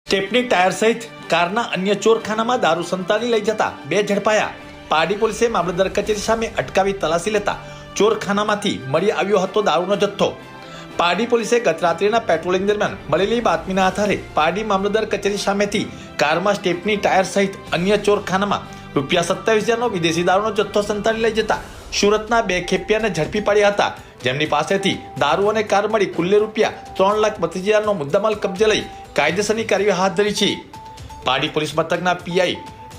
સ્ટેપની tyre સહિત કારના અન્ય ચોરખાનામાં દારૂ સંતાડી લઈ જતા 2 ઝડપાયા. પારડી પોલીસે મામલતદાર કચેરી સામે અટકાવી તલાશી લેતા ચોરખાનામાંથી મળી આવ્યો હતો દારૂનો જથ્થો. પારડી પોલીસે ગત રાત્રિના પેટ્રોલિંગ દરમિયાન મળેલી બાતમીના આધારે પારડી મામલતદાર કચેરી સામેથી કારમાં સ્ટેપની ટાયર સહિત અન્ય ચોરખાનામાં ₹27,000નો વિદેશી દારૂનો જથ્થો સંતાડી લઈ જતા સુરતના 2 ખેપિયાને ઝડપી પાડ્યા હતા, જેમની પાસેથી દારૂ અને કાર મળી કુલ્લે ₹3,32,000નો મુદ્દામાલ કબજે લઈ કાયદેસરની કાર્યવાહી હાથ ધરી છે. પારડી પોલીસ મથકના પીઆઈ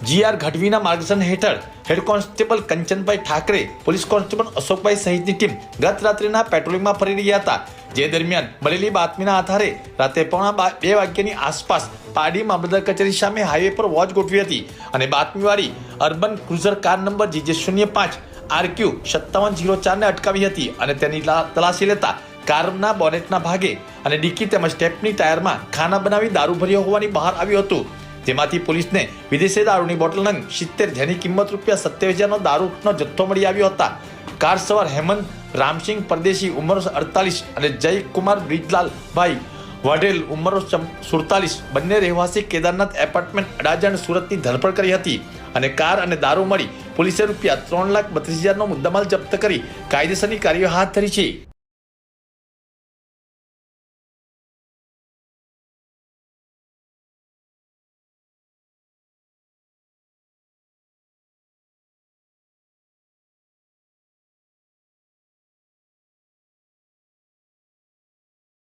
GR ગઢવીના માર્ગદર્શન હેઠળ head constable Kanchanbhai Thakare, police constable Ashokbhai સહિતની ટીમ ગત રાત્રિના પેટ્રોલિંગમાં ફરી રહ્યા હતા. જે દરમિયાન મળેલી બાતમીના આધારે રાતે 1:30 વાગ્યાની આસપાસ પારડી મામલતદાર કચેરી સામે હાઈવે પર વોચ ગોઠવી હતી અને બાતમીવાળી urban cruiser car number GJ05 RQ 5704ને અટકાવી હતી અને તેની તલાશી લેતા કારના બોનેટના ભાગે અને ડિક્કી તેમજ સ્ટેપની ટાયરમાં ખાના બનાવી દારૂ ભર્યો હોવાની બહાર આવ્યું હતું. જેમાંથી પોલીસને વિદેશી દારૂની બોટલ નંગ 70 જેની કિંમત ₹27,000નો દારૂનો જથ્થો મળી આવ્યો હતા. કાર સવાર હેમંત રામસિંહ પરદેશી ઉંમર 48 અને જયકુમાર બ્રિજલાલભાઈ વઢેલ ઉંમર 47 બંને રહેવાસી કેદારનાથ એપાર્ટમેન્ટ અડાજણ સુરતની ધરપકડ કરી હતી અને કાર અને દારૂ મળી પોલીસે ₹3,32,000નો મુદ્દામાલ જપ્ત કરી કાયદેસરની કાર્યવાહી હાથ ધરી છે.